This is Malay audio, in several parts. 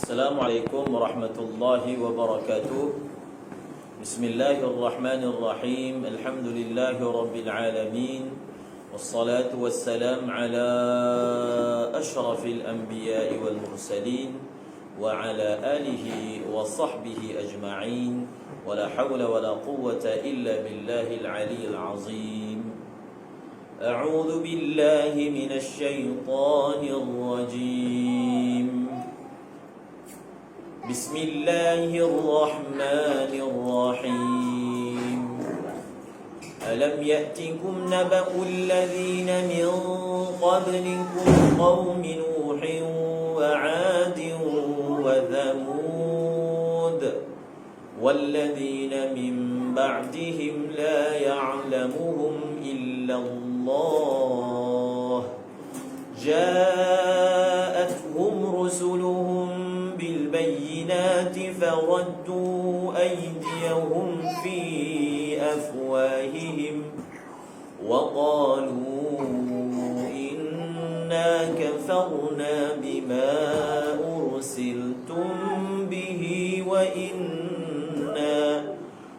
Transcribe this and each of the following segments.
Assalamualaikum warahmatullahi wabarakatuh. Bismillahirrahmanirrahim. Alhamdulillahi rabbil alamin. Wassalatu wassalam ala ashrafil anbiya'i wal mursalin wa ala alihi wa sahbihi ajma'in. Wa la hawla wa la quwwata illa billahil aliyyil azim. A'udzu billahi minasy syaithanir rajim. بسم الله الرحمن الرحيم ألم يأتكم نبأ الذين من قبلكم قوم نوح وعاد وثمود والذين من بعدهم لا يعلمهم إلا الله جاءتهم رسلهم بالبينات فردوا أيديهم في أفواههم وقالوا إنا كفرنا بما أرسلتم به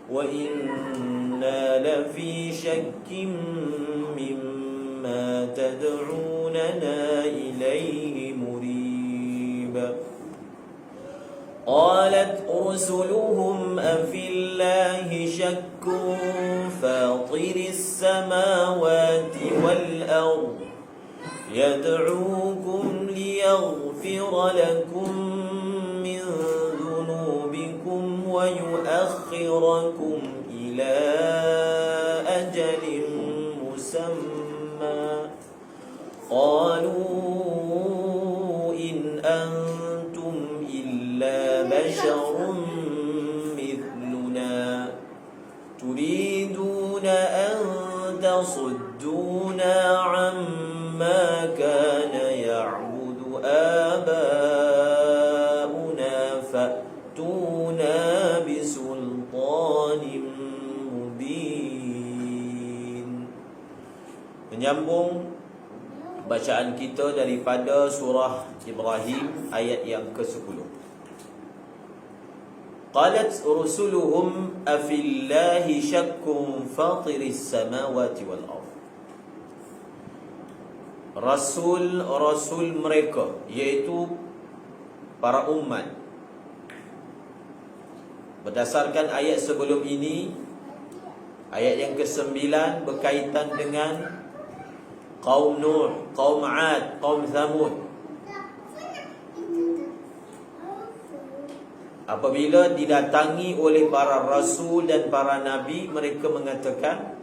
وإنا لفي شك مما تدعوننا إليه مريب قالت رسلهم أفي الله شك فاطر السماوات والأرض يدعوكم ليغفر لكم من ذنوبكم ويؤخركم إلى أجل مسمى قالوا إن أنتم إلا بشر مثلنا تريدون أن تصدونا عما كان يعبد آباؤنا فأتونا بسلطان مبين. Menyambung bacaan kita daripada surah Ibrahim ayat yang ke-10. Qalat rusuluhum afillahi syakkum fatiris samawati wal ardh. Rasul mereka, iaitu para umat, berdasarkan ayat sebelum ini, ayat yang ke-9 berkaitan dengan kaum Nuh, kaum Ad, kaum Thamud. Apabila didatangi oleh para rasul dan para nabi, mereka mengatakan,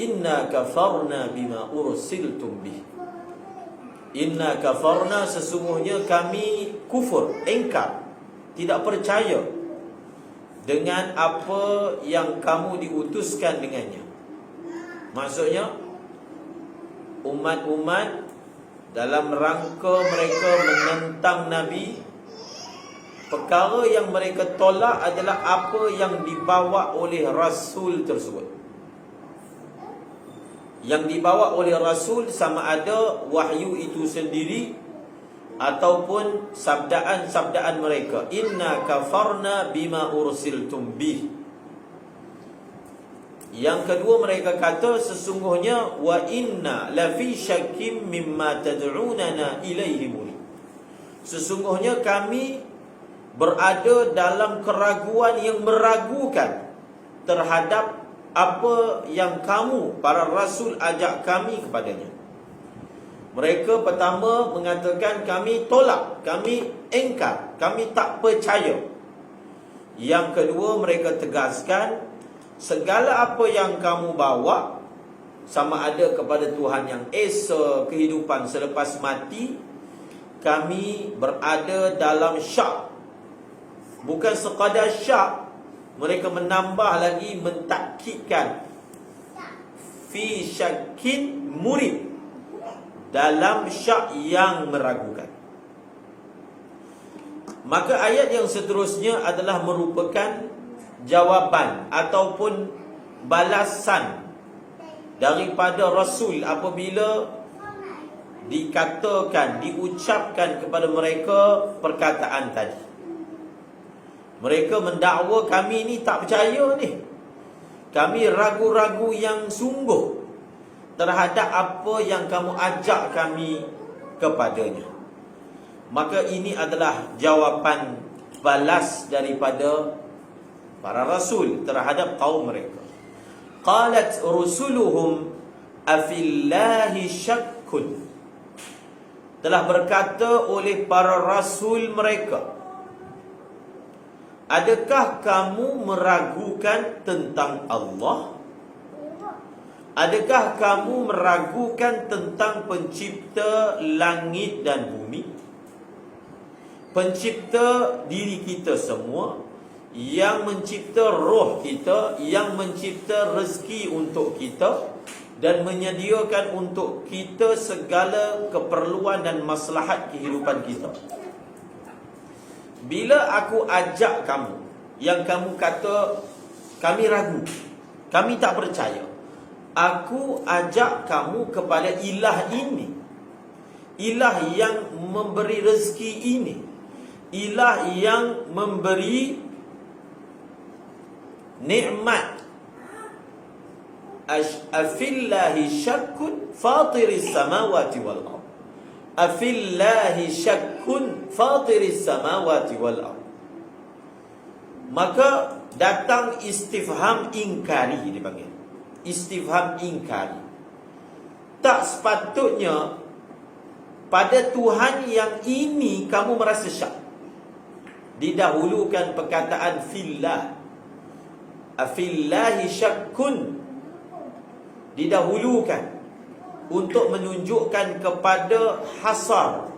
Inna kafarna bima ursiltum bih. Inna kafarna, sesungguhnya kami kufur, engkar, tidak percaya dengan apa yang kamu diutuskan dengannya. Maksudnya, umat-umat dalam rangka mereka menentang Nabi, perkara yang mereka tolak adalah apa yang dibawa oleh Rasul tersebut. Yang dibawa oleh Rasul sama ada wahyu itu sendiri ataupun sabdaan-sabdaan mereka. Inna kafarna bima ursiltum bih. Yang kedua mereka kata, sesungguhnya wa inna lafi syakkim mimma tad'unana ilaihi murib. Sesungguhnya kami berada dalam keraguan yang meragukan terhadap apa yang kamu, para rasul, ajak kami kepadanya. Mereka pertama mengatakan kami tolak, kami engkar, kami tak percaya. Yang kedua mereka tegaskan, segala apa yang kamu bawa, sama ada kepada Tuhan yang esa, kehidupan selepas mati, kami berada dalam syak. Bukan sekadar syak, mereka menambah lagi, mentakkidkan fi syakkin murib, dalam syak yang meragukan. Maka ayat yang seterusnya adalah merupakan jawapan ataupun balasan daripada Rasul apabila dikatakan, diucapkan kepada mereka perkataan tadi. Mereka mendakwa kami ni tak percaya ni. Kami ragu-ragu yang sungguh terhadap apa yang kamu ajak kami kepadanya. Maka ini adalah jawapan balas daripada para rasul terhadap kaum mereka. Qalat rusuluhum afillahi syakkun. Telah berkata oleh para rasul mereka, adakah kamu meragukan tentang Allah? Adakah kamu meragukan tentang pencipta langit dan bumi? Pencipta diri kita semua, yang mencipta roh kita, yang mencipta rezeki untuk kita dan menyediakan untuk kita segala keperluan dan maslahat kehidupan kita. Bila aku ajak kamu, yang kamu kata kami ragu, kami tak percaya, aku ajak kamu kepada ilah ini, ilah yang memberi rezeki ini, ilah yang memberi nikmat. Afillahi syakkun fatiris samawati wal ardh. Afillahi syakkun fatiris samawati wal ardh. Maka datang istifham ingkari, dipanggil istifham ingkari. Tak sepatutnya pada Tuhan yang ini kamu merasa syak. Didahulukan perkataan fillah. Afillahi syakkun, didahulukan untuk menunjukkan kepada hasar.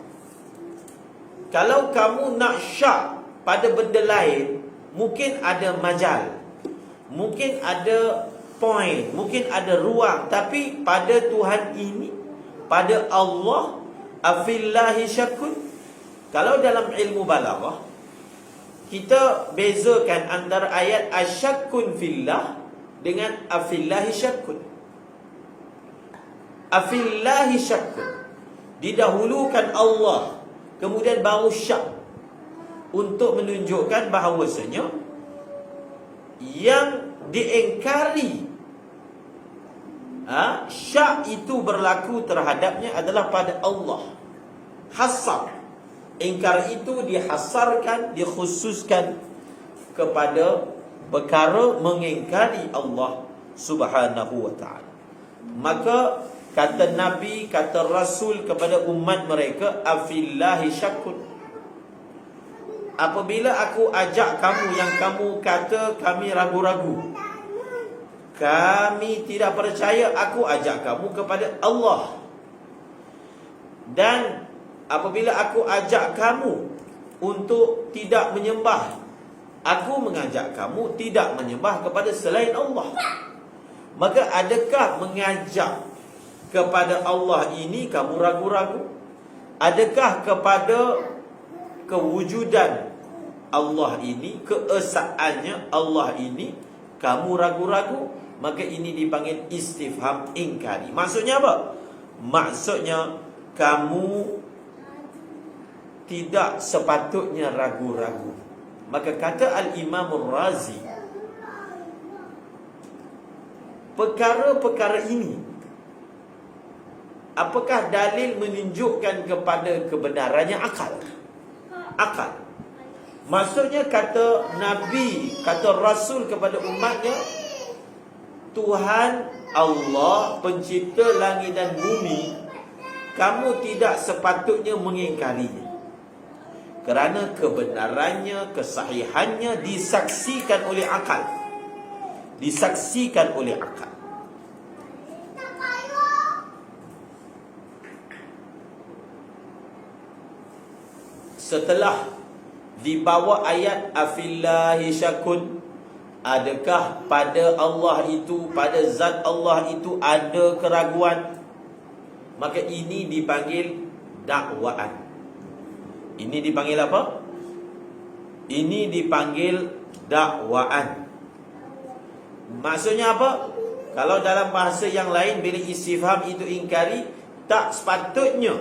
Kalau kamu nak syak pada benda lain, mungkin ada majal, mungkin ada point, mungkin ada ruang. Tapi pada Tuhan ini, pada Allah, afillahi syakkun. Kalau dalam ilmu balaghah, kita bezakan antara ayat asyakkun fillah dengan afillahi syakkun. Afillahi syakkun, didahulukan Allah, kemudian baru syak, untuk menunjukkan bahawasanya yang diingkari, syak itu berlaku terhadapnya adalah pada Allah. Hasar, ingkar itu dihasarkan, dikhususkan kepada perkara mengingkari Allah Subhanahu wa ta'ala. Maka kata Nabi, kata Rasul kepada umat mereka, afillahi syakkun. Apabila aku ajak kamu yang kamu kata kami ragu-ragu, kami tidak percaya, aku ajak kamu kepada Allah. Dan apabila aku ajak kamu untuk tidak menyembah, aku mengajak kamu tidak menyembah kepada selain Allah. Maka adakah mengajak kepada Allah ini kamu ragu-ragu? Adakah kepada kewujudan Allah ini, keesaannya Allah ini kamu ragu-ragu? Maka ini dipanggil istifham ingkari. Maksudnya apa? Maksudnya kamu tidak sepatutnya ragu-ragu. Maka kata Al-Imam Ar-Razi, perkara-perkara ini, apakah dalil menunjukkan kepada kebenarannya? Akal. Maksudnya kata Nabi, kata Rasul kepada umatnya, Tuhan Allah, pencipta langit dan bumi, kamu tidak sepatutnya mengingkarinya, kerana kebenarannya, kesahihannya disaksikan oleh akal. Disaksikan oleh akal. Setelah dibawa ayat afillahi syakkun, adakah pada Allah itu, pada zat Allah itu ada keraguan? Maka ini dipanggil dakwaan. Ini dipanggil apa? Ini dipanggil dakwaan. Maksudnya apa? Kalau dalam bahasa yang lain, bila istifham itu ingkari, tak sepatutnya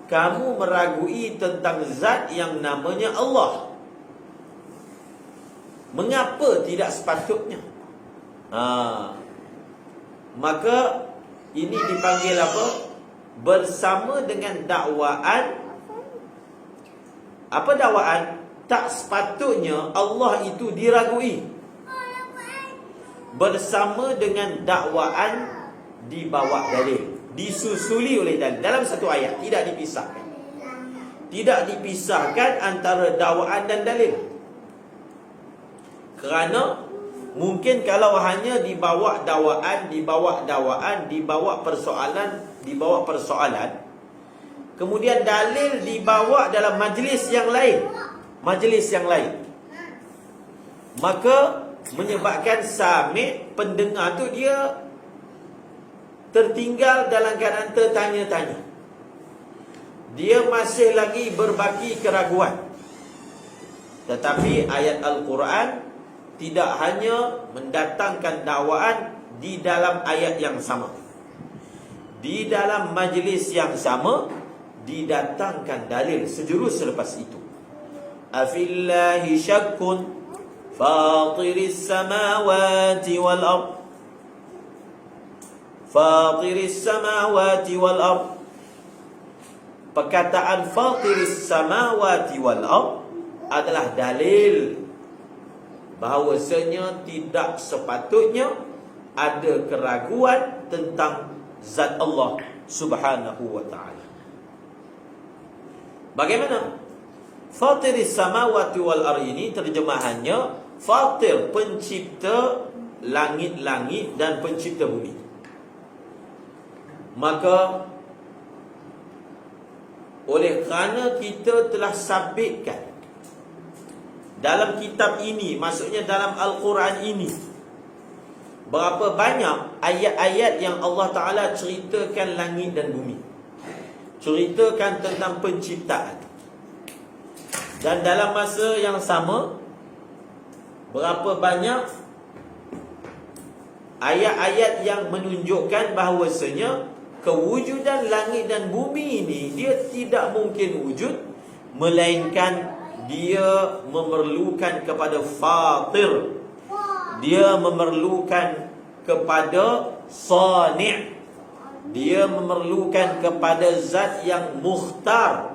kamu meragui tentang zat yang namanya Allah. Mengapa tidak sepatutnya? Maka ini dipanggil apa? Bersama dengan dakwaan. Apa dakwaan? Tak sepatutnya Allah itu diragui. Bersama dengan dakwaan dibawa dalil, disusuli oleh dalil dalam satu ayat, tidak dipisahkan. Tidak dipisahkan antara dakwaan dan dalil. Kerana mungkin kalau hanya dibawa dakwaan, dibawa persoalan, kemudian dalil dibawa dalam majlis yang lain, maka menyebabkan sami', pendengar tu dia tertinggal dalam keadaan tertanya-tanya. Dia masih lagi berbaki keraguan. Tetapi ayat Al-Quran tidak hanya mendatangkan dakwaan di dalam ayat yang sama, di dalam majlis yang sama didatangkan dalil sejurus selepas itu. Afillahi syakkun fatiris samawati wal ard, fatiris samawati wal ard. Perkataan fatiris samawati wal ard adalah dalil bahawasanya tidak sepatutnya ada keraguan tentang zat Allah Subhanahu wa ta'ala. Bagaimana? Fatiris samawati wal ard ini terjemahannya Fatir, pencipta langit-langit dan pencipta bumi. Maka oleh kerana kita telah sabitkan dalam kitab ini, maksudnya dalam Al-Quran ini, berapa banyak ayat-ayat yang Allah Ta'ala ceritakan langit dan bumi, ceritakan tentang penciptaan. Dan dalam masa yang sama, berapa banyak ayat-ayat yang menunjukkan bahawasanya kewujudan langit dan bumi ini dia tidak mungkin wujud melainkan dia memerlukan kepada fatir, dia memerlukan kepada sani', dia memerlukan kepada zat yang mukhtar,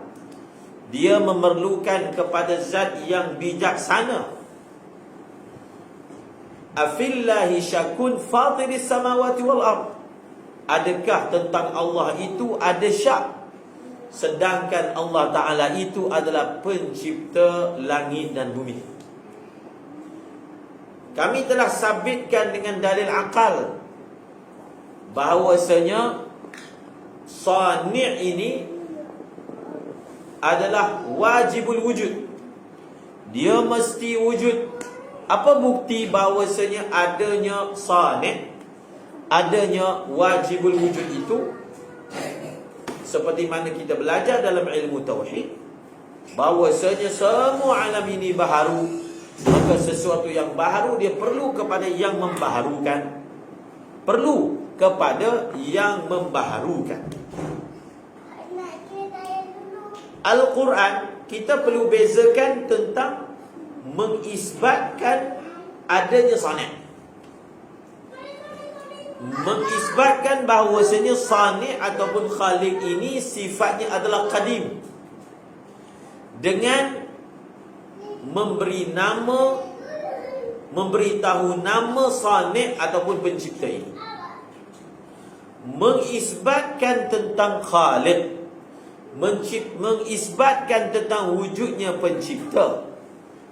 dia memerlukan kepada zat yang bijaksana. Afillahi syakun fatiris samawati wal ard. Adakah tentang Allah itu ada syak, sedangkan Allah Ta'ala itu adalah pencipta langit dan bumi? Kami telah sabitkan dengan dalil akal bahawasanya sani' ini adalah wajibul wujud, dia mesti wujud. Apa bukti bahawasanya adanya sani', adanya wajibul wujud itu? Seperti mana kita belajar dalam ilmu tauhid, bahawasanya semua alam ini baharu, maka sesuatu yang baharu dia perlu kepada yang membaharukan, perlu kepada yang membaharukan. Al-Quran kita perlu bezakan tentang mengisbatkan adanya sani', mengisbatkan bahawasanya sani' ataupun khaliq ini sifatnya adalah qadim, dengan memberi nama, memberitahu nama sani' ataupun pencipta ini. Mengisbatkan tentang khaliq, mengisbatkan tentang wujudnya pencipta,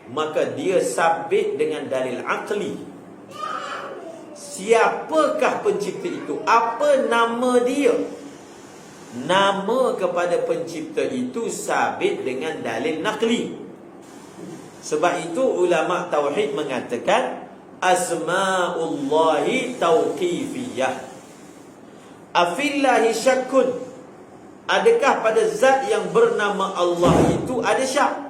maka dia sabit dengan dalil akli. Siapakah pencipta itu? Apa nama dia? Nama kepada pencipta itu sabit dengan dalil nakli. Sebab itu ulama tauhid mengatakan asma'ullahi tauqifiyah. Afillahi syakkun. Adakah pada zat yang bernama Allah itu ada syak?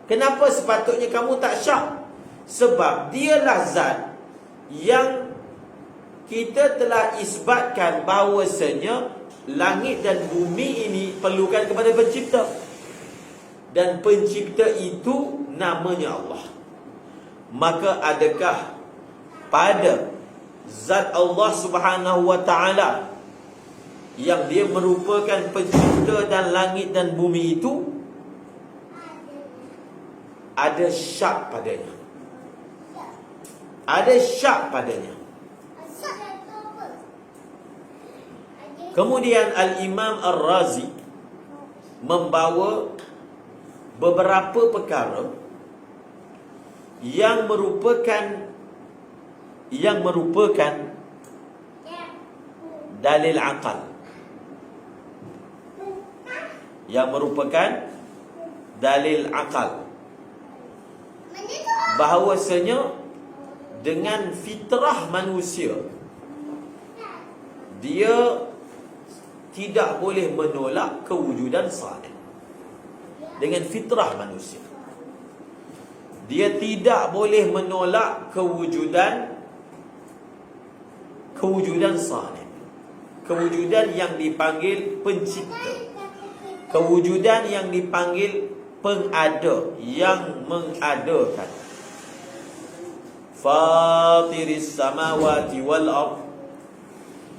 Kenapa sepatutnya kamu tak syak? Sebab dialah zat yang kita telah isbatkan bahawasanya langit dan bumi ini perlukan kepada pencipta. Dan pencipta itu namanya Allah. Maka adakah pada zat Allah Subhanahu wa ta'ala yang dia merupakan pencipta dan langit dan bumi itu ada syak padanya? Ada syak padanya. Kemudian Al-Imam Ar-Razi membawa beberapa perkara yang merupakan dalil akal, yang merupakan dalil akal, bahawasanya dengan fitrah manusia dia tidak boleh menolak kewujudan salih. Dengan fitrah manusia dia tidak boleh menolak kewujudan salih, kewujudan yang dipanggil pencipta, kewujudan yang dipanggil pengada, yang mengadakan. Fatiris samawati wal ard.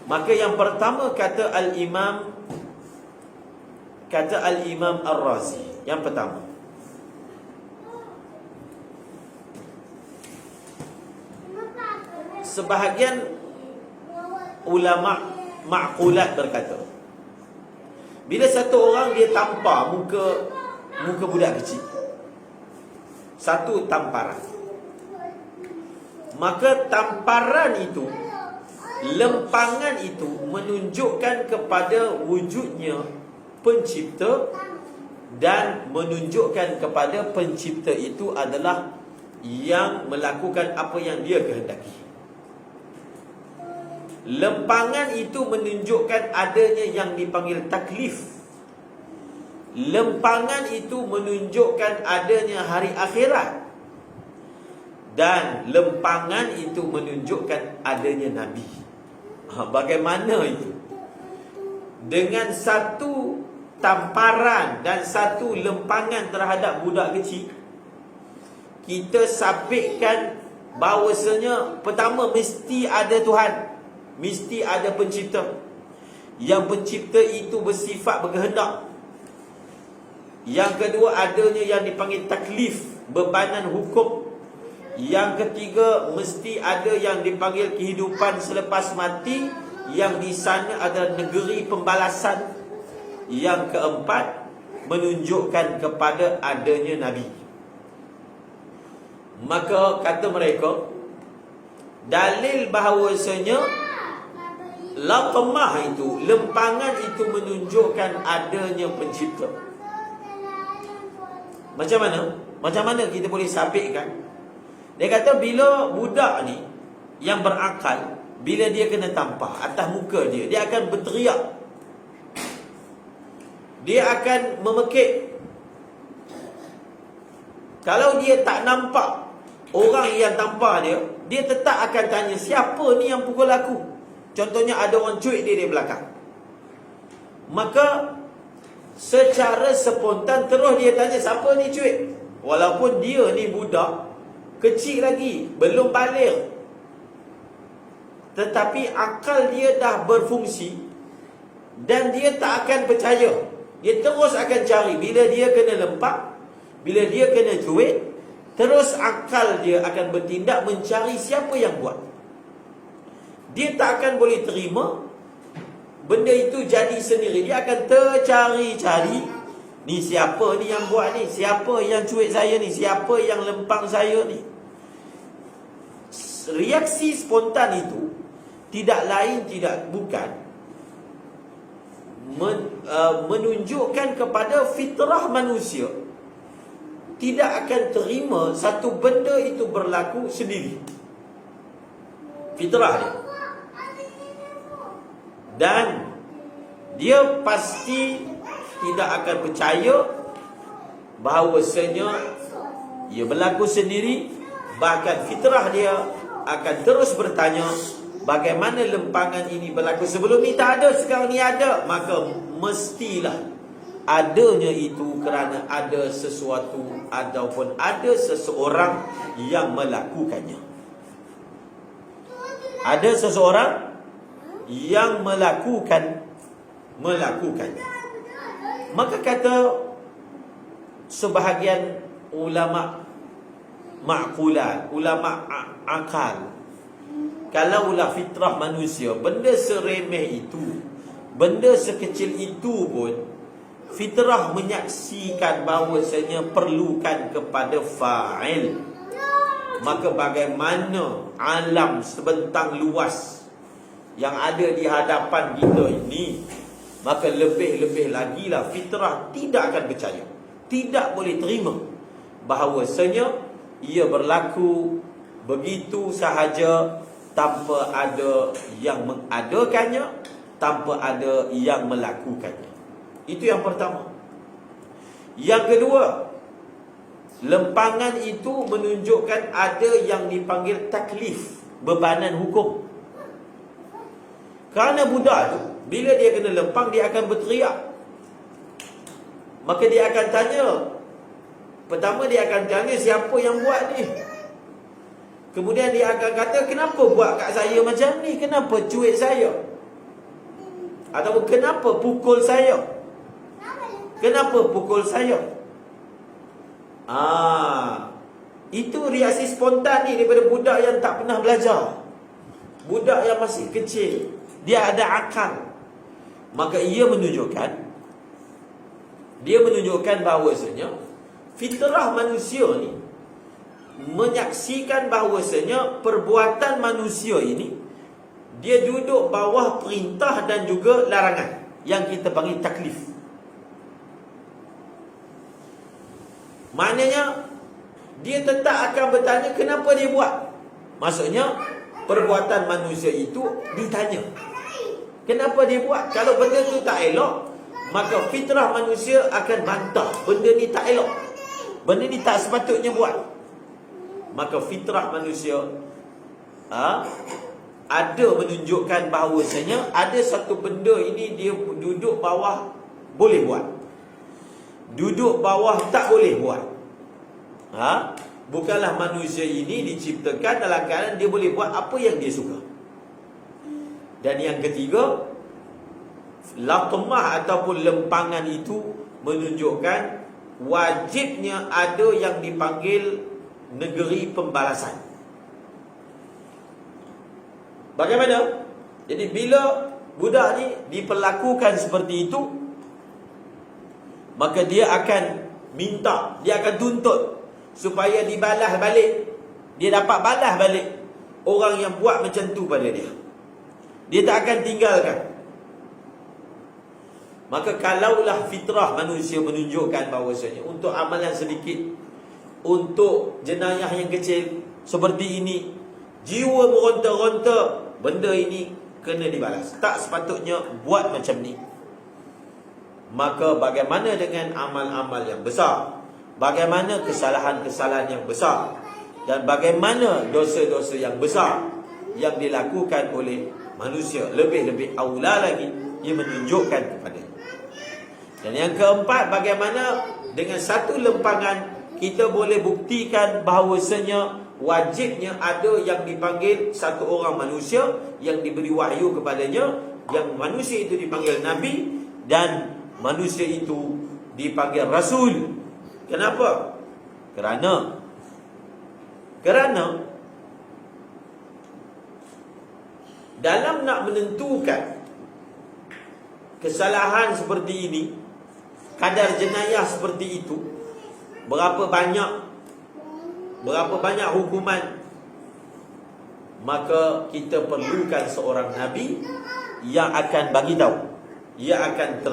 Maka yang pertama kata Al-Imam Ar-Razi, yang pertama, sebahagian ulama ma'qulat berkata, bila satu orang dia tampar muka budak kecil, satu tamparan, maka tamparan itu, lempangan itu menunjukkan kepada wujudnya pencipta dan menunjukkan kepada pencipta itu adalah yang melakukan apa yang dia kehendaki. Lempangan itu menunjukkan adanya yang dipanggil taklif. Lempangan itu menunjukkan adanya hari akhirat. Dan lempangan itu menunjukkan adanya Nabi. Bagaimana itu? Dengan satu tamparan dan satu lempangan terhadap budak kecil, kita sabitkan bahawasanya pertama, mesti ada Tuhan, mesti ada pencipta. Yang pencipta itu bersifat berkehendak. Yang kedua, adanya yang dipanggil taklif, bebanan hukum. Yang ketiga, mesti ada yang dipanggil kehidupan selepas mati, yang di sana adalah negeri pembalasan. Yang keempat, menunjukkan kepada adanya Nabi. Maka kata mereka, dalil bahawasanya laqmah itu, lempangan itu menunjukkan adanya pencipta. Macam mana? Macam mana kita boleh sabitkan? Dia kata bila budak ni yang berakal, bila dia kena tampar atas muka dia, dia akan berteriak, dia akan memekik. Kalau dia tak nampak orang yang tampar dia, dia tetap akan tanya, siapa ni yang pukul aku? Contohnya ada orang cuik dia di belakang. Maka secara spontan terus dia tanya, siapa ni cuik? Walaupun dia ni budak kecil lagi, belum baligh, tetapi akal dia dah berfungsi dan dia tak akan percaya. Dia terus akan cari. Bila dia kena lempak, bila dia kena cuit, terus akal dia akan bertindak mencari siapa yang buat. Dia tak akan boleh terima benda itu jadi sendiri. Dia akan tercari-cari, ni siapa ni yang buat ni? Siapa yang cuit saya ni? Siapa yang lempang saya ni? Reaksi spontan itu tidak lain tidak bukan menunjukkan kepada fitrah manusia tidak akan terima satu benda itu berlaku sendiri. Fitrah dia. Dan dia pasti tidak akan percaya bahawasanya ia berlaku sendiri. Bahkan fitrah dia akan terus bertanya, bagaimana lempangan ini berlaku sebelum ni tak ada, sekarang ni ada, maka mestilah adanya itu kerana ada sesuatu ataupun ada seseorang yang melakukannya. Ada seseorang yang melakukannya. Maka kata sebahagian ulama ma'qulat, ulama akal, kalaulah fitrah manusia, benda seremeh itu, benda sekecil itu pun fitrah menyaksikan bahawasanya perlukan kepada fa'il, maka bagaimana alam sebentang luas yang ada di hadapan kita ini, maka lebih-lebih lagi lah fitrah tidak akan percaya, tidak boleh terima bahawasanya ia berlaku begitu sahaja tanpa ada yang mengadakannya, tanpa ada yang melakukannya. Itu yang pertama. Yang kedua, lempangan itu menunjukkan ada yang dipanggil taklif, bebanan hukum. Kerana budak tu, bila dia kena lempang, dia akan berteriak. Maka dia akan tanya, pertama dia akan tanya siapa yang buat ni. Kemudian dia akan kata, kenapa buat kat saya macam ni? Kenapa cuit saya? Ataupun kenapa pukul saya? Kenapa pukul saya? Itu reaksi spontan ni daripada budak yang tak pernah belajar, budak yang masih kecil. Dia ada akal. Maka ia menunjukkan bahawasanya fitrah manusia ni menyaksikan bahawasanya perbuatan manusia ini dia duduk bawah perintah dan juga larangan yang kita panggil taklif. Maknanya dia tetap akan bertanya kenapa dia buat. Maksudnya perbuatan manusia itu ditanya kenapa dia buat. Kalau benda tu tak elok, maka fitrah manusia akan bantah benda ni tak elok, benda ni tak sepatutnya buat. Maka fitrah manusia ada menunjukkan bahawasanya ada satu benda ini dia duduk bawah boleh buat, duduk bawah tak boleh buat. Bukanlah manusia ini diciptakan dalam keadaan dia boleh buat apa yang dia suka. Dan yang ketiga, laqmah ataupun lempangan itu menunjukkan wajibnya ada yang dipanggil negeri pembalasan. Bagaimana? Jadi bila budak ni diperlakukan seperti itu, maka dia akan minta, dia akan tuntut supaya dibalas balik. Dia dapat balas balik orang yang buat macam tu pada dia. Dia tak akan tinggalkan. Maka kalaulah fitrah manusia menunjukkan bahawasanya untuk amalan sedikit, untuk jenayah yang kecil seperti ini, jiwa meronta-ronta, benda ini kena dibalas, tak sepatutnya buat macam ni. Maka bagaimana dengan amal-amal yang besar? Bagaimana kesalahan-kesalahan yang besar? Dan bagaimana dosa-dosa yang besar yang dilakukan oleh manusia? Lebih-lebih aula lagi ia menunjukkan kepada. Dan yang keempat, bagaimana dengan satu lempangan kita boleh buktikan bahawasanya wajibnya ada yang dipanggil satu orang manusia yang diberi wahyu kepadanya, yang manusia itu dipanggil Nabi dan manusia itu dipanggil Rasul. Kenapa? Kerana dalam nak menentukan kesalahan seperti ini, kadar jenayah seperti itu, berapa banyak hukuman, maka kita perlukan seorang Nabi yang akan bagi tahu, yang akan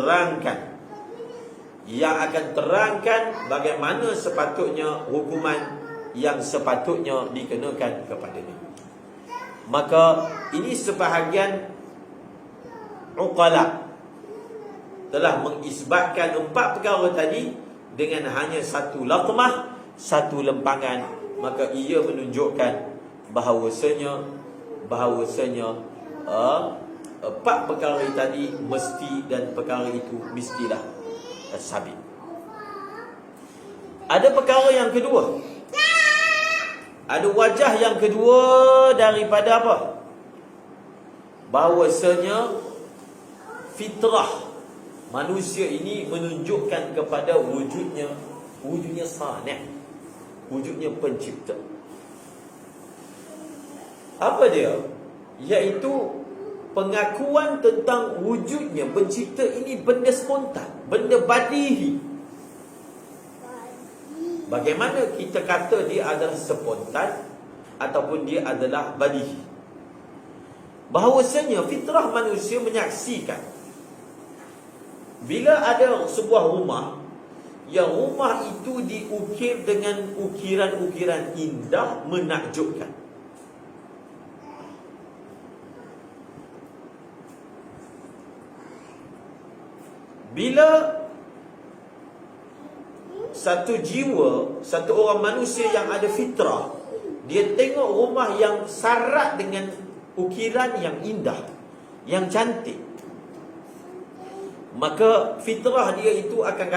terangkan bagaimana sepatutnya hukuman yang sepatutnya dikenakan kepadanya. Maka ini sebahagian uqala telah mengisbatkan 4 perkara tadi dengan hanya satu laqmah, satu lempangan. Maka ia menunjukkan bahawasanya bahawasanya empat perkara tadi mesti, dan perkara itu mestilah sabit. Ada perkara yang kedua, ada wajah yang kedua daripada apa? Bahawasanya fitrah manusia ini menunjukkan kepada wujudnya sani', wujudnya pencipta. Apa dia? Iaitu pengakuan tentang wujudnya pencipta ini benda spontan, benda badihi. Bagaimana kita kata dia adalah spontan ataupun dia adalah badihi? Bahawasanya fitrah manusia menyaksikan bila ada sebuah rumah, yang rumah itu diukir dengan ukiran-ukiran indah menakjubkan. Bila satu jiwa, satu orang manusia yang ada fitrah, dia tengok rumah yang syarat dengan ukiran yang indah, yang cantik, maka fitrah dia itu akan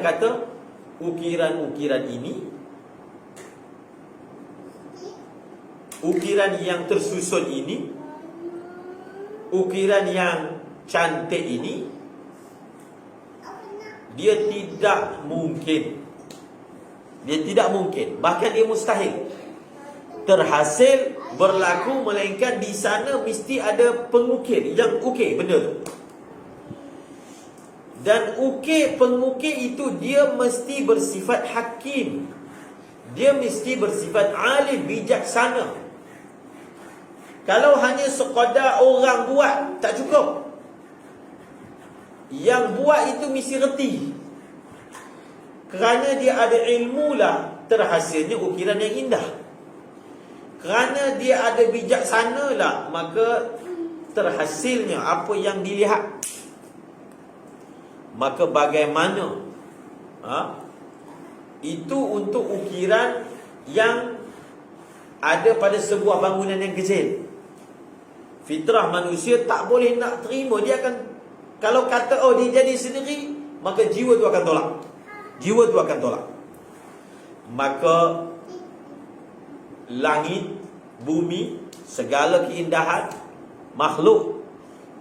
kata ukiran-ukiran ini, ukiran yang tersusun ini, ukiran yang cantik ini, dia tidak mungkin, bahkan dia mustahil terhasil berlaku, melainkan di sana mesti ada pengukir yang ukir benda tu. Dan pengukir itu dia mesti bersifat hakim, dia mesti bersifat alim, bijaksana. Kalau hanya sekadar orang buat tak cukup. Yang buat itu mesti reti, kerana dia ada ilmu lah terhasilnya ukiran yang indah. Kerana dia ada bijaksana lah, maka terhasilnya apa yang dilihat. Maka bagaimana itu untuk ukiran yang ada pada sebuah bangunan yang kecil. Fitrah manusia tak boleh nak terima. Dia akan, kalau kata dia jadi sendiri, maka jiwa tu akan tolak. Maka langit, bumi, segala keindahan makhluk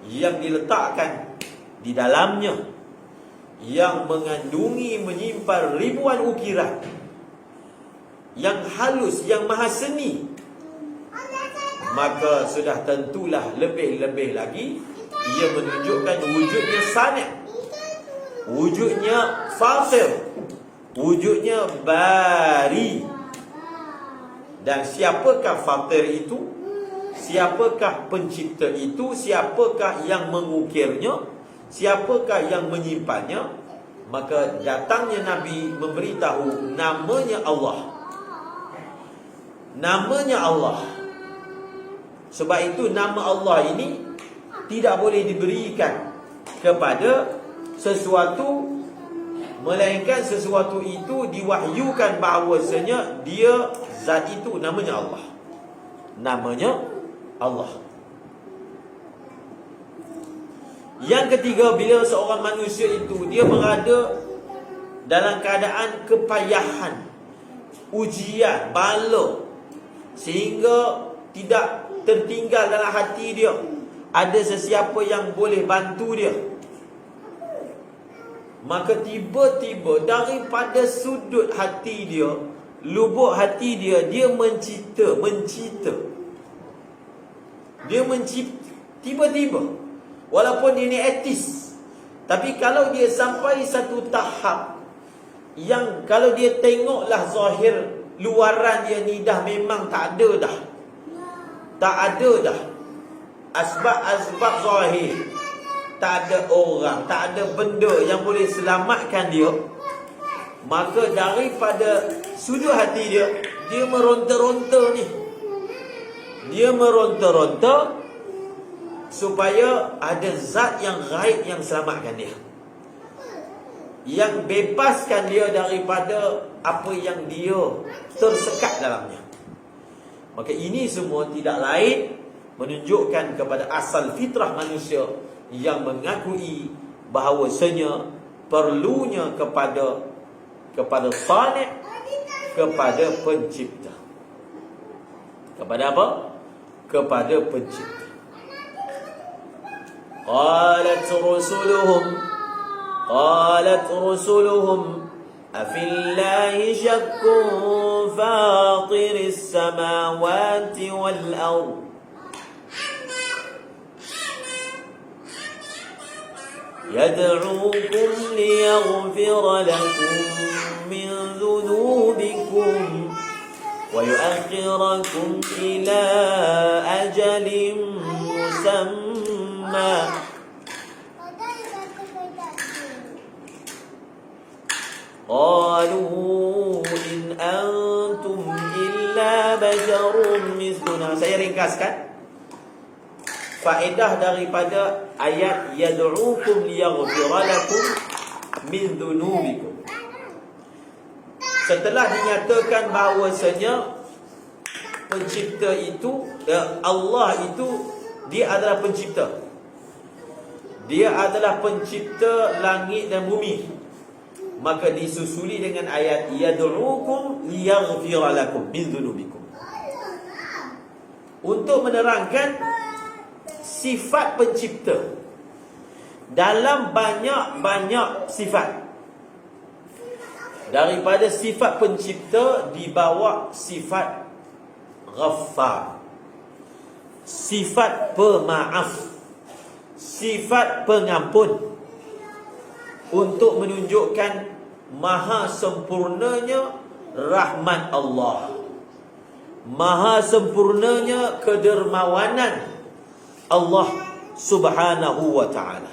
yang diletakkan di dalamnya, yang mengandungi, menyimpan ribuan ukiran yang halus, yang maha seni, maka sudah tentulah lebih-lebih lagi ia menunjukkan wujudnya sani', wujudnya fatir, wujudnya bari. Dan siapakah fatir itu? Siapakah pencipta itu? Siapakah yang mengukirnya? Siapakah yang menyimpannya? Maka datangnya Nabi memberitahu namanya Allah. Namanya Allah. Sebab itu nama Allah ini tidak boleh diberikan kepada sesuatu, melainkan sesuatu itu diwahyukan bahawasanya dia, zat itu namanya Allah. Namanya Allah. Yang ketiga, bila seorang manusia itu dia berada dalam keadaan kepayahan, ujian, bala, sehingga tidak tertinggal dalam hati dia ada sesiapa yang boleh bantu dia, maka tiba-tiba daripada sudut hati dia, lubuk hati dia, dia mencipta. Dia mencipta tiba-tiba. Walaupun dia ni etis, tapi kalau dia sampai satu tahap yang kalau dia tengoklah zahir luaran dia ni dah memang tak ada dah asbab zahir, tak ada orang, tak ada benda yang boleh selamatkan dia, maka daripada sudut hati dia, dia meronta-ronta ni. Dia meronta-ronta supaya ada zat yang gaib yang selamatkan dia, yang bebaskan dia daripada apa yang dia tersekat dalamnya. Maka ini semua tidak lain menunjukkan kepada asal fitrah manusia yang mengakui bahawasanya perlunya kepada Khaliq, kepada pencipta. Kepada apa? Kepada pencipta. Qalat rusuluhum afillahi syakkun fatiris samawati wal ardh يدعوكم ليغفر لكم من ذنوبكم ويؤخركم إلى أجل مسمى قالوا إن أنتم إلا بشر مثلنا. Saya ringkaskan faedah daripada ayat yad'ukum liyaghfira lakum min dhunubikum. Setelah dinyatakan bahawasanya pencipta itu, Allah itu, dia adalah pencipta. Dia adalah pencipta langit dan bumi. Maka disusuli dengan ayat yad'ukum liyaghfira lakum min dhunubikum, untuk menerangkan sifat pencipta dalam banyak-banyak sifat. Daripada sifat pencipta dibawa sifat Ghaffar, sifat pemaaf, sifat pengampun, untuk menunjukkan maha sempurnanya rahmat Allah, maha sempurnanya kedermawanan Allah subhanahu wa ta'ala.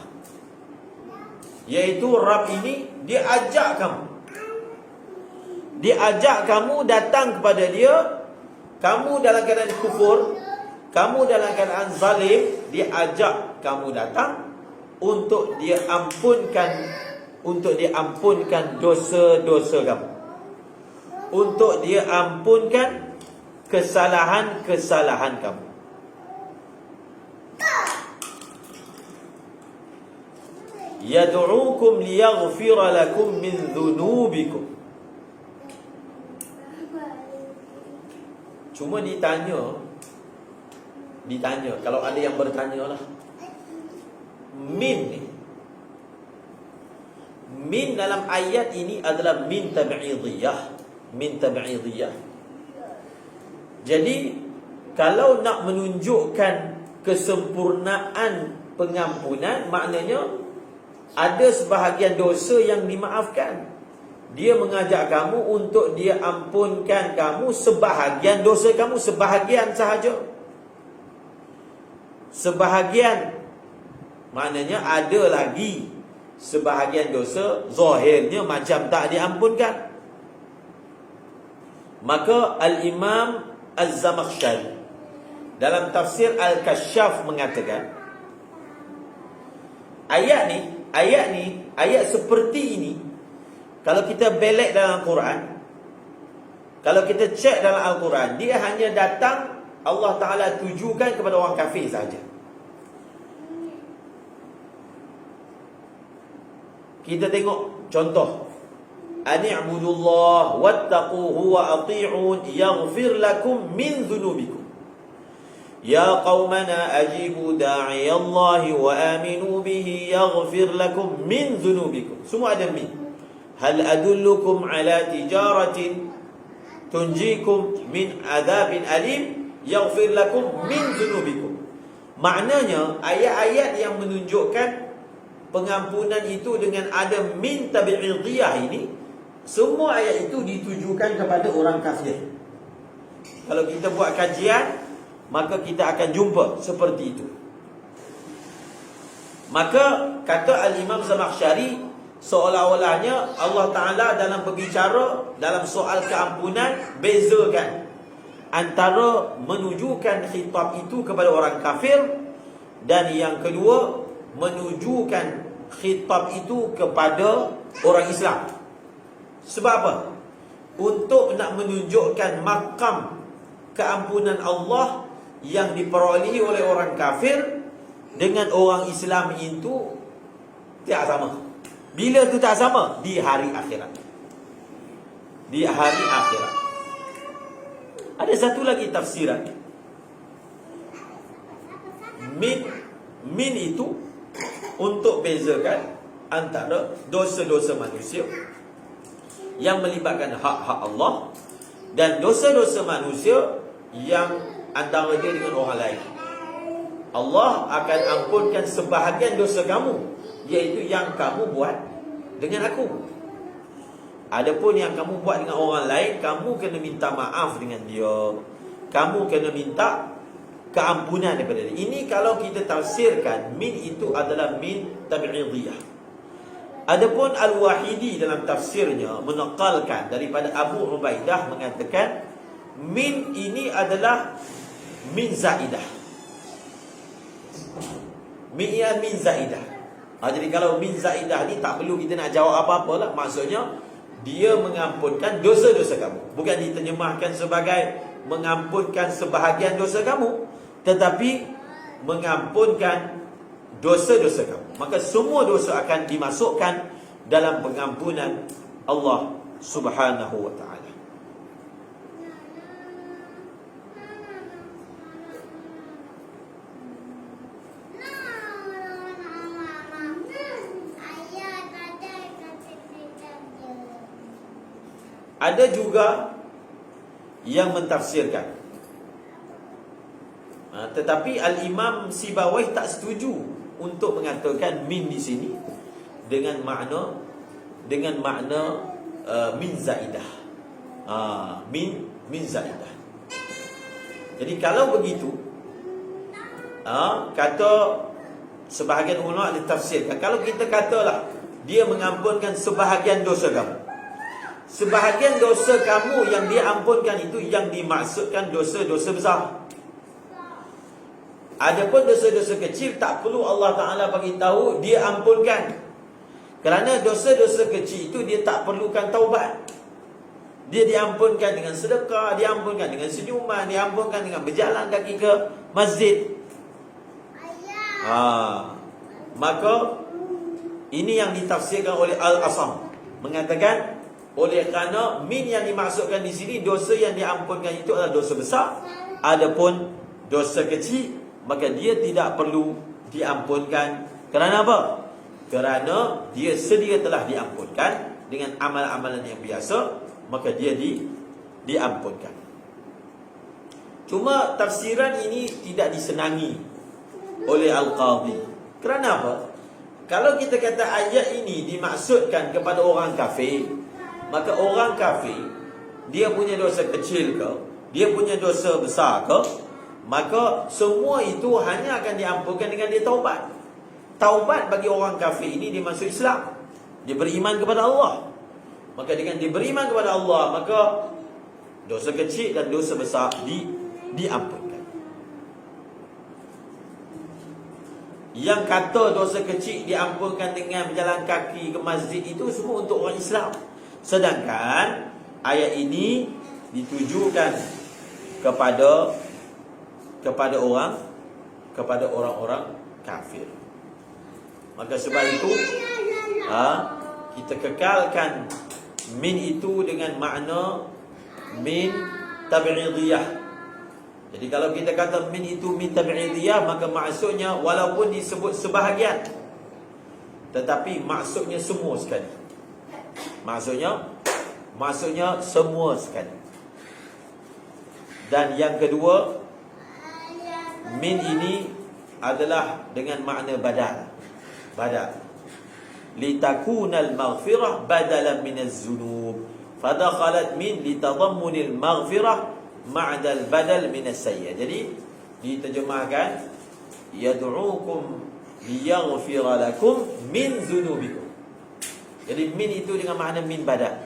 Iaitu Rabb ini, dia ajak kamu. Dia ajak kamu datang kepada dia. Kamu dalam keadaan kufur, kamu dalam keadaan zalim, dia ajak kamu datang untuk dia ampunkan dosa-dosa kamu, untuk dia ampunkan kesalahan-kesalahan kamu. Yad'ukum liyaghfira lakum min dhunubikum. Cuma ditanya, kalau ada yang bertanya lah, min dalam ayat ini adalah min tab'idiyah. Jadi kalau nak menunjukkan kesempurnaan pengampunan, maknanya ada sebahagian dosa yang dimaafkan. Dia mengajak kamu untuk dia ampunkan kamu sebahagian dosa kamu, sebahagian sahaja. Sebahagian, maknanya ada lagi sebahagian dosa zahirnya macam tak diampunkan. Maka Al-Imam Az-Zamakhsyari dalam tafsir Al-Kasyaf mengatakan, ayat seperti ini, kalau kita belek dalam Al-Quran, kalau kita cek dalam Al-Quran, dia hanya datang, Allah Ta'ala tujukan kepada orang kafir saja. Kita tengok contoh, ani'budullah wattaquhu wa ati'un yaghfir lakum min dhunubikum. Ya qaumana ajibu da'iyallahi wa aminu bihi yaghfir lakum min dhunubikum. Semua ada min. Hal adullukum ala tijaratin tunjikum min adabin alim yaghfir lakum min dhunubikum. Maknanya ayat-ayat yang menunjukkan pengampunan itu dengan ada min tabi'idiyah ini, semua ayat itu ditujukan kepada orang kafir. Kalau kita buat kajian, maka kita akan jumpa seperti itu. Maka kata Al-Imam Zamakhsyari, seolah-olahnya Allah Ta'ala dalam berbicara dalam soal keampunan, bezakan antara menujukan khitab itu kepada orang kafir, dan yang kedua menujukan khitab itu kepada orang Islam. Sebab apa? Untuk nak menunjukkan makam keampunan Allah yang diperolehi oleh orang kafir dengan orang Islam itu tak sama. Bila tu tak sama? Di hari akhirat. Di hari akhirat. Ada satu lagi tafsiran. Min itu untuk bezakan antara dosa-dosa manusia yang melibatkan hak-hak Allah dan dosa-dosa manusia yang antara dia dengan orang lain. Allah akan ampunkan sebahagian dosa kamu, iaitu yang kamu buat dengan aku. Adapun yang kamu buat dengan orang lain, kamu kena minta maaf dengan dia. Kamu kena minta keampunan daripada dia. Ini kalau kita tafsirkan, min itu adalah min tabi'idiyah. Adapun Al-Wahidi dalam tafsirnya menakalkan daripada Abu Ubaidah mengatakan min ini adalah min zaidah. Min ia min zaidah. Jadi kalau min zaidah ni tak perlu kita nak jawab apa-apa lah. Maksudnya dia mengampunkan dosa-dosa kamu. Bukan diterjemahkan sebagai mengampunkan sebahagian dosa kamu, tetapi mengampunkan dosa-dosa kamu. Maka semua dosa akan dimasukkan dalam pengampunan Allah Subhanahu wa ta'ala. Ada juga yang mentafsirkan, tetapi Al-Imam Sibawayh tak setuju untuk mengatakan min di sini dengan makna min zaidah. Min zaidah. Jadi kalau begitu, kata sebahagian ulama ditafsirkan, kalau kita katalah dia mengampunkan sebahagian dosa kamu, sebahagian dosa kamu yang dia ampunkan itu yang dimaksudkan dosa-dosa besar. Adapun dosa-dosa kecil tak perlu Allah Ta'ala bagi tahu dia ampunkan. Kerana dosa-dosa kecil itu dia tak perlukan taubat. Dia diampunkan dengan sedekah, diampunkan dengan senyuman, diampunkan dengan berjalan kaki ke masjid. Maka ini yang ditafsirkan oleh Al-Asam, mengatakan oleh kerana min yang dimaksudkan di sini, dosa yang diampunkan itu adalah dosa besar. Adapun dosa kecil, maka dia tidak perlu diampunkan. Kerana apa? Kerana dia sedia telah diampunkan dengan amal-amalan yang biasa, maka dia diampunkan. Cuma tafsiran ini tidak disenangi oleh Al-Qadhi. Kerana apa? Kalau kita kata ayat ini dimaksudkan kepada orang kafir, maka orang kafir, dia punya dosa kecil ke, dia punya dosa besar ke, maka semua itu hanya akan diampunkan dengan dia taubat. Taubat bagi orang kafir ini dia masuk Islam, dia beriman kepada Allah. Maka dengan dia beriman kepada Allah, maka dosa kecil dan dosa besar diampunkan. Yang kata dosa kecil diampunkan dengan berjalan kaki ke masjid itu semua untuk orang Islam. Sedangkan ayat ini ditujukan kepada orang-orang kafir. Maka sebab itu kita kekalkan min itu dengan makna min tabi'idiyah. Jadi kalau kita kata min itu min tabi'idiyah, maka maksudnya walaupun disebut sebahagian, tetapi maksudnya semua sekali. Maksudnya semua sekali. Dan yang kedua, min ini adalah dengan makna badal. Litakunal maghfirah badalan minaz zunub. Fadakhalat min litadammunil maghfirah ma'dal badal minas sayyi'ah. Jadi diterjemahkan yad'ukum liyaghfira lakum min zunubikum. Jadi min itu dengan makna min badal.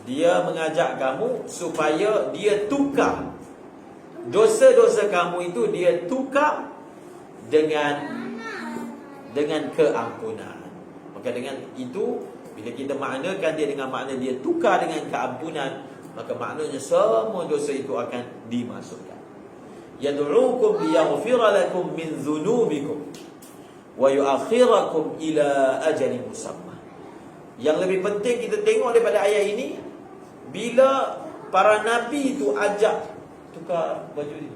Dia mengajak kamu supaya dia tukar dosa-dosa kamu itu, dia tukar dengan keampunan. Maka dengan itu, bila kita maknakan dia dengan makna dia tukar dengan keampunan, maka maknanya semua dosa itu akan dimasukkan. Yad'uukum liyaghfira lakum min dhunubikum wa yu'akhirakum ila ajalin musamma. Yang lebih penting kita tengok daripada ayat ini, bila para nabi itu ajak, tukar baju ni.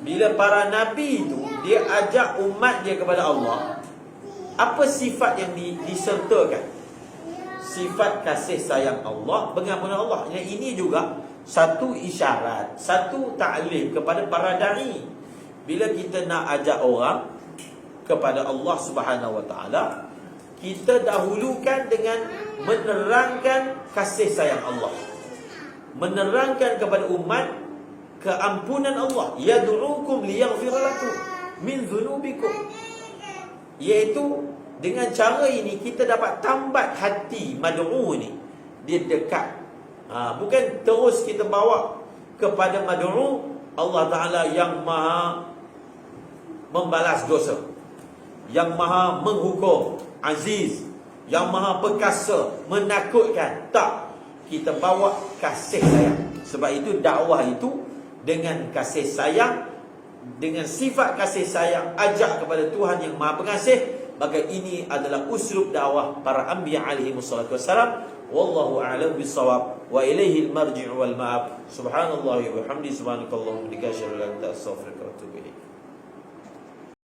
Bila para nabi itu dia ajak umat dia kepada Allah, apa sifat yang disertakan? Sifat kasih sayang Allah, pengampunan Allah. Yang ini juga satu isyarat, satu ta'lim kepada para dai. Bila kita nak ajak orang kepada Allah Subhanahu Wa Taala, kita dahulukan dengan menerangkan kasih sayang Allah, menerangkan kepada umat keampunan Allah. Yad'uukum liyaghfira lakum min dhunubikum. Iaitu dengan cara ini kita dapat tambat hati mad'u ni, dia dekat. Bukan terus kita bawa kepada mad'u Allah Ta'ala yang maha membalas dosa, yang maha menghukum, aziz, yang maha perkasa, menakutkan. Tak, kita bawa kasih sayang. Sebab itu dakwah itu dengan kasih sayang, dengan sifat kasih sayang, ajak kepada Tuhan yang Maha Pengasih. Maka ini adalah uslub dakwah para anbiya alaihi wassalatu wassalam. Wallahu a'lam bissawab wa ilaihil marji'u wal ma'ab. Subhanallahi wa bihamdihi, subhanakallahumma wa bihamdika, asyhadu an la ilaha illa anta, astaghfiruka wa atubu ilaik.